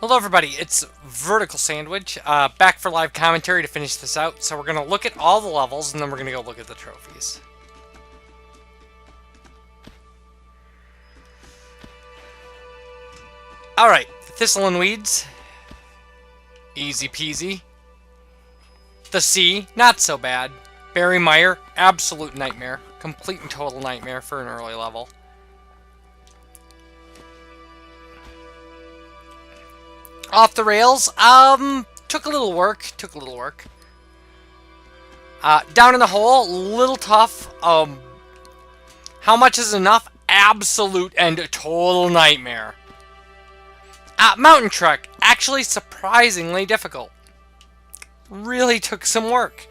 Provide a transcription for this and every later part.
Hello everybody, it's Vertical Sandwich, back for live commentary to finish this out. So we're going to look at all the levels, and then we're going to go look at the trophies. Alright, Thistle and Weeds. Easy peasy. The Sea, not so bad. Barry Meyer, absolute nightmare. Complete and total nightmare for an early level. Off the Rails, took a little work. Down in the Hole, little tough. How much is enough? Absolute and total nightmare. Mountain Trek, actually surprisingly difficult. Really took some work.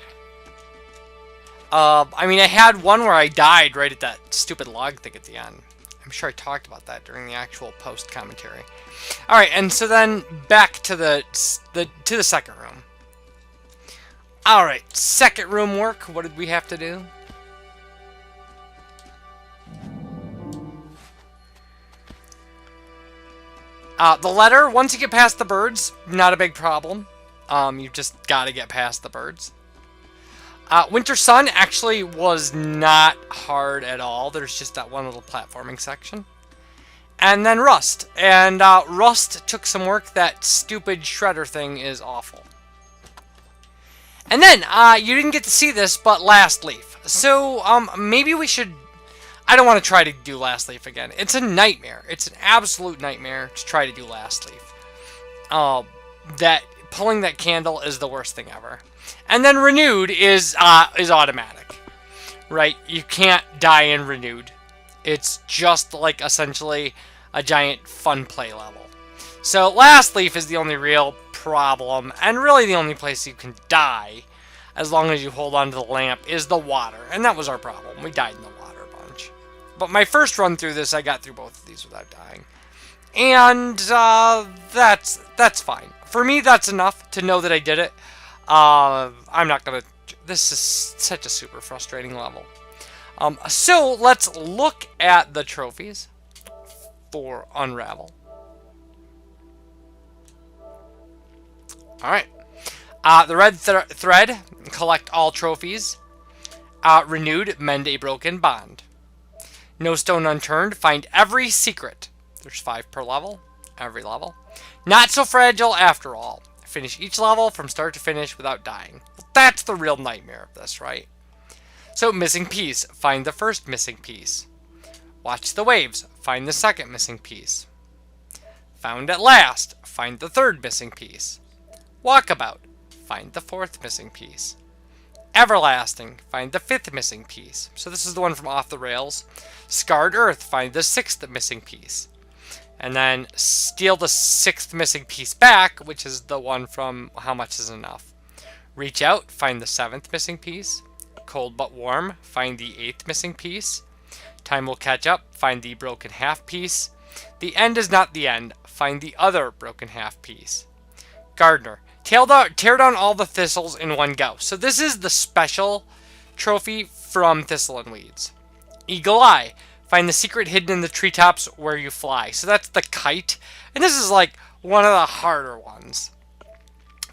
I mean, I had one where I died right at that stupid log thing at the end. I'm sure I talked about that during the actual post commentary. All right, and so then back to the second room. All right, second room work. What did we have to do? The letter. Once you get past the birds, not a big problem. You just got to get past the birds. Winter Sun actually was not hard at all. There's just that one little platforming section. And then Rust. And Rust took some work. That stupid shredder thing is awful. And then, you didn't get to see this, but Last Leaf. So, maybe we should... I don't want to try to do Last Leaf again. It's a nightmare. It's an absolute nightmare to try to do Last Leaf. Pulling that candle is the worst thing ever. And then Renewed is automatic. Right? You can't die in Renewed. It's just like essentially a giant fun play level. So Last Leaf is the only real problem, and really the only place you can die, as long as you hold on to the lamp, is the water. And that was our problem. We died in the water a bunch. But my first run through this, I got through both of these without dying. And that's fine. For me, that's enough to know that I did it. I'm not gonna... This is such a super frustrating level. So let's look at the trophies for Unravel. Alright. The red thread, collect all trophies. Renewed, mend a broken bond. No stone unturned, find every secret. There's 5 per level, every level. Not so fragile after all. Finish each level from start to finish without dying. That's the real nightmare of this, right? So, missing piece. Find the first missing piece. Watch the waves. Find the second missing piece. Found at last. Find the third missing piece. Walkabout. Find the fourth missing piece. Everlasting. Find the fifth missing piece. So this is the one from Off the Rails. Scarred Earth. Find the 6th missing piece. And then steal the 6th missing piece back, which is the one from How Much Is Enough. Reach out. Find the 7th missing piece. Cold but warm. Find the 8th missing piece. Time will catch up. Find the broken half piece. The end is not the end. Find the other broken half piece. Gardener. Tear down all the thistles in one go. So this is the special trophy from Thistle and Weeds. Eagle Eye. Find the secret hidden in the treetops where you fly. So that's the kite. And this is like one of the harder ones.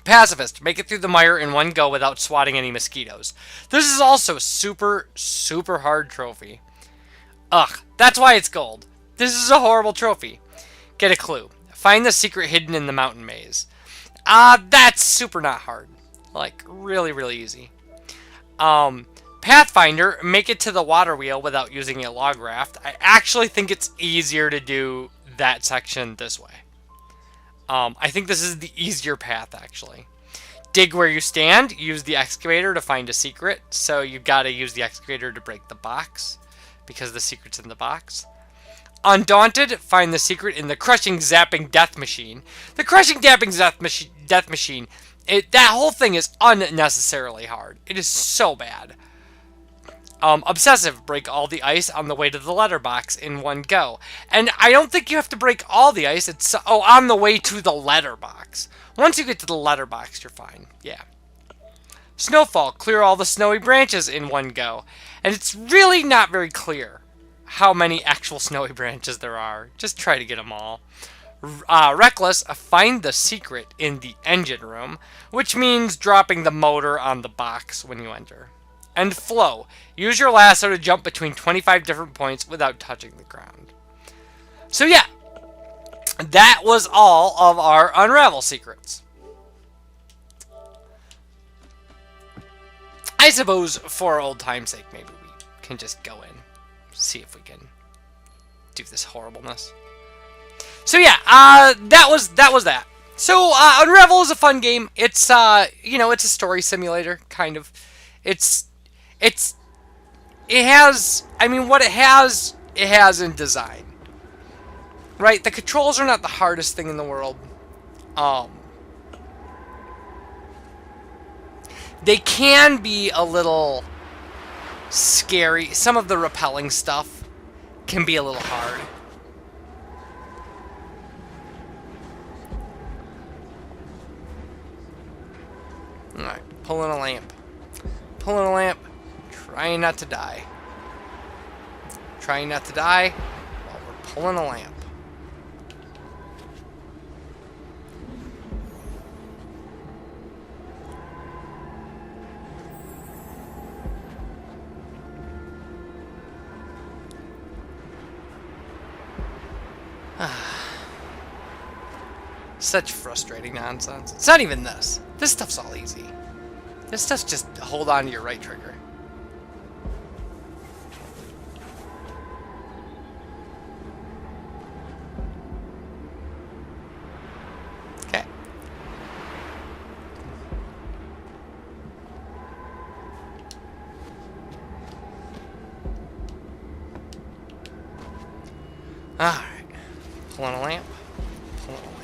Pacifist. Make it through the mire in one go without swatting any mosquitoes. This is also a super, super hard trophy. Ugh. That's why it's gold. This is a horrible trophy. Get a clue. Find the secret hidden in the mountain maze. That's super not hard. Like, really, really easy. Pathfinder, make it to the water wheel without using a log raft. I actually think it's easier to do that section this way. I think this is the easier path, actually. Dig where you stand. Use the excavator to find a secret. So you've got to use the excavator to break the box, because the secret's in the box. Undaunted, find the secret in the crushing, zapping death machine. The crushing, zapping death machine, that whole thing is unnecessarily hard. It is so bad. Obsessive, break all the ice on the way to the letterbox in one go. And I don't think you have to break all the ice. It's on the way to the letterbox. Once you get to the letterbox, you're fine. Yeah. Snowfall, clear all the snowy branches in one go. And it's really not very clear how many actual snowy branches there are. Just try to get them all. Reckless, find the secret in the engine room, which means dropping the motor on the box when you enter. And Flow, use your lasso to jump between 25 different points without touching the ground. So yeah, that was all of our Unravel secrets. I suppose for old time's sake, maybe we can just go in, see if we can do this horribleness. So yeah, that was that. So Unravel is a fun game. It's it's a story simulator kind of. It has, I mean, what it has in design. Right? The controls are not the hardest thing in the world. They can be a little scary. Some of the repelling stuff can be a little hard. Alright, pulling a lamp. Pulling a lamp. Trying not to die. Trying not to die while we're pulling a lamp. Such frustrating nonsense. It's not even this. This stuff's all easy. This stuff's just hold on to your right trigger. Okay. Alright. Pulling a lamp. Pulling a lamp.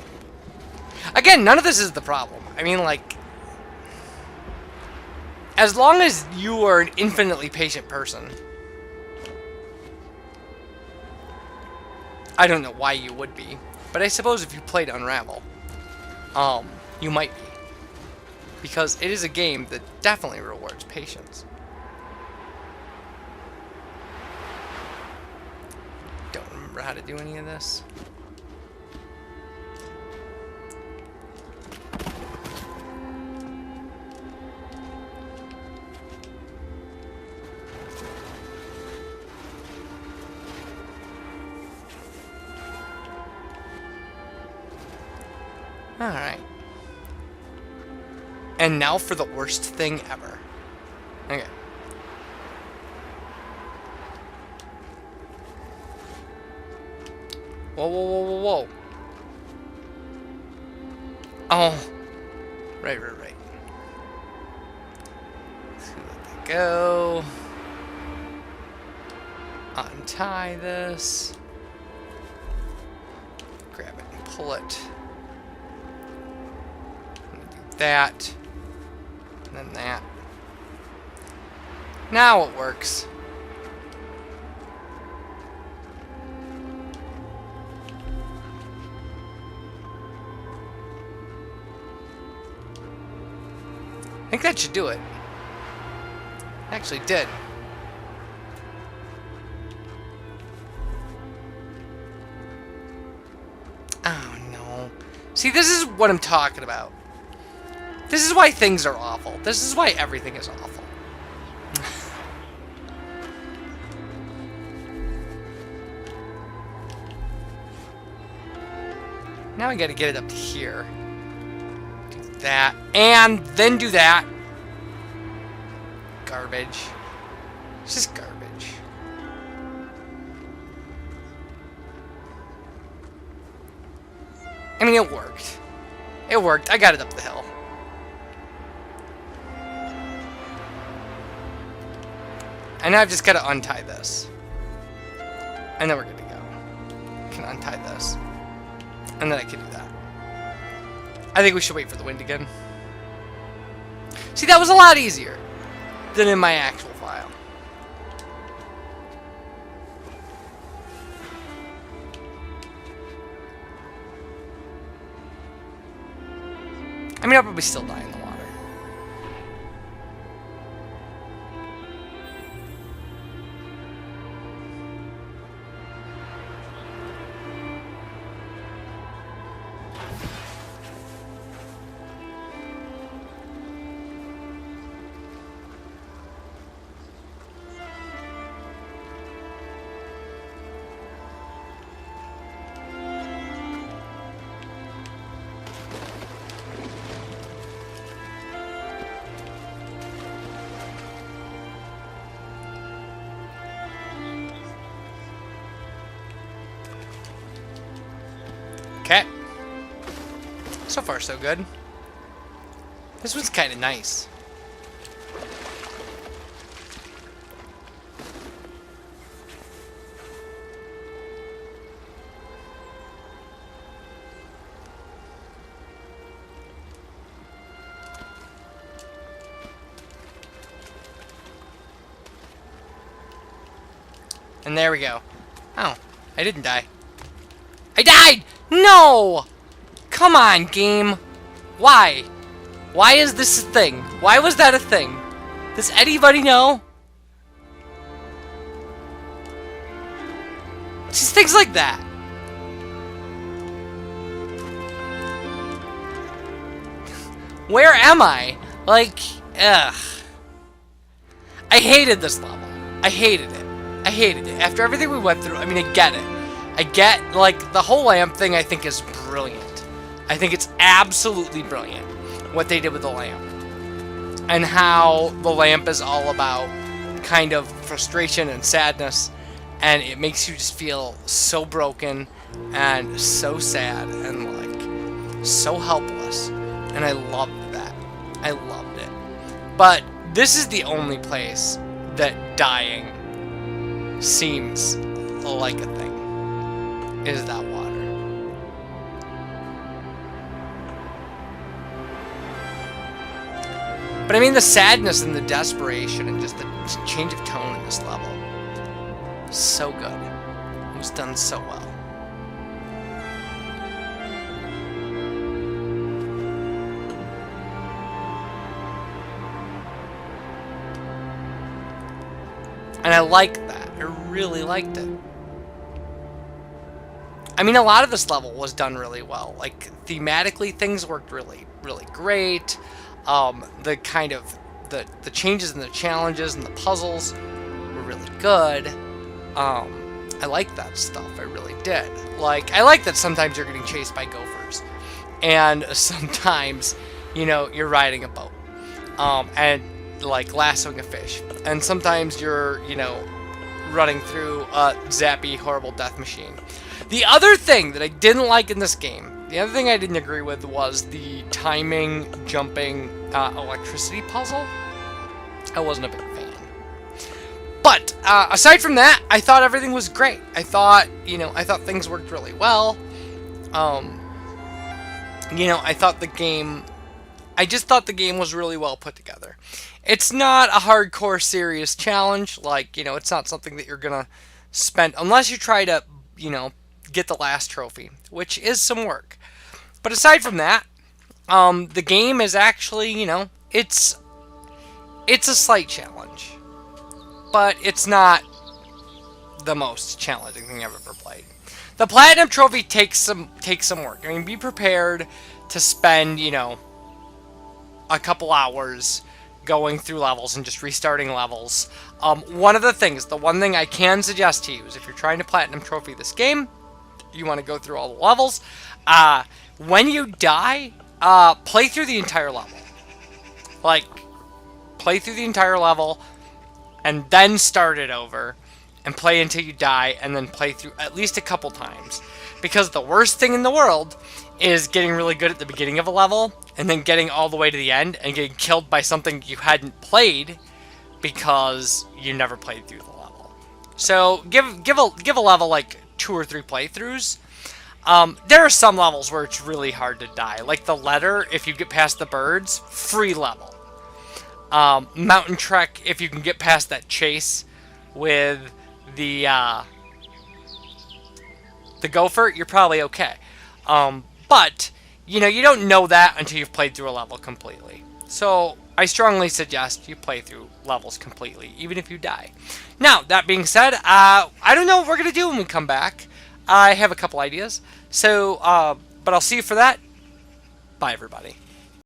Again, none of this is the problem. I mean, like, as long as you are an infinitely patient person, I don't know why you would be, but I suppose if you played Unravel, you might be. Because it is a game that definitely rewards patience. Don't remember how to do any of this. Alright. And now for the worst thing ever. Okay. Whoa, whoa, whoa, whoa, whoa. Oh. Right. Let's let that go. Untie this. Grab it and pull it. That, and then that. Now it works. I think that should do it. It actually did. Oh no. See, this is what I'm talking about. This is why things are awful. This is why everything is awful. Now I gotta get it up to here. Do that. And then do that. Garbage. It's just garbage. I mean, it worked. It worked. I got it up the hill. And now I've just got to untie this. And then we're good to go. I can untie this. And then I can do that. I think we should wait for the wind again. See, that was a lot easier than in my actual file. I mean, I'll probably still die in the water. So far, so good. This one's kind of nice. And there we go. Oh, I didn't die. I died! No! Come on, game. Why? Why is this a thing? Why was that a thing? Does anybody know? Just things like that. Where am I? Like, ugh. I hated this level. I hated it. I hated it. After everything we went through, I mean, I get it. I get, like, the whole lamp thing I think is brilliant. I think it's absolutely brilliant what they did with the lamp. And how the lamp is all about kind of frustration and sadness. And it makes you just feel so broken and so sad and, like, so helpless. And I loved that. I loved it. But this is the only place that dying seems like a thing, is that water. But I mean, the sadness and the desperation and just the change of tone in this level, so good. It was done so well. And I liked that. I really liked it. I mean, a lot of this level was done really well. Like, thematically, things worked really, really great. The kind of, the changes and the challenges and the puzzles were really good. I liked that stuff. I really did. Like, I like that sometimes you're getting chased by gophers. And sometimes, you know, you're riding a boat. And like lassoing a fish, and sometimes you're, you know, running through a zappy, horrible death machine. The other thing that I didn't like in this game, the other thing I didn't agree with, was the timing, jumping, electricity puzzle. I wasn't a big fan. But aside from that, I thought everything was great. I thought, you know, I thought things worked really well. You know, I thought the game. I just thought the game was really well put together. It's not a hardcore serious challenge, like, you know, it's not something that you're gonna spend, unless you try to, you know, get the last trophy, which is some work. But aside from that, the game is actually, you know, it's a slight challenge, but it's not the most challenging thing I've ever played. The Platinum Trophy takes some work. I mean, be prepared to spend, you know, a couple hours going through levels and just restarting levels. One of the things, the one thing I can suggest to you is if you're trying to Platinum Trophy this game, you want to go through all the levels. When you die, play through the entire level. Like, play through the entire level and then start it over and play until you die and then play through at least a couple times. Because the worst thing in the world is getting really good at the beginning of a level and then getting all the way to the end and getting killed by something you hadn't played because you never played through the level. So give a level like 2 or 3 playthroughs. There are some levels where it's really hard to die, like the letter. If you get past the birds, free level. Mountain Trek, if you can get past that chase with the gopher, you're probably okay. But, you know, you don't know that until you've played through a level completely. So, I strongly suggest you play through levels completely, even if you die. Now, that being said, I don't know what we're going to do when we come back. I have a couple ideas. So, but I'll see you for that. Bye, everybody.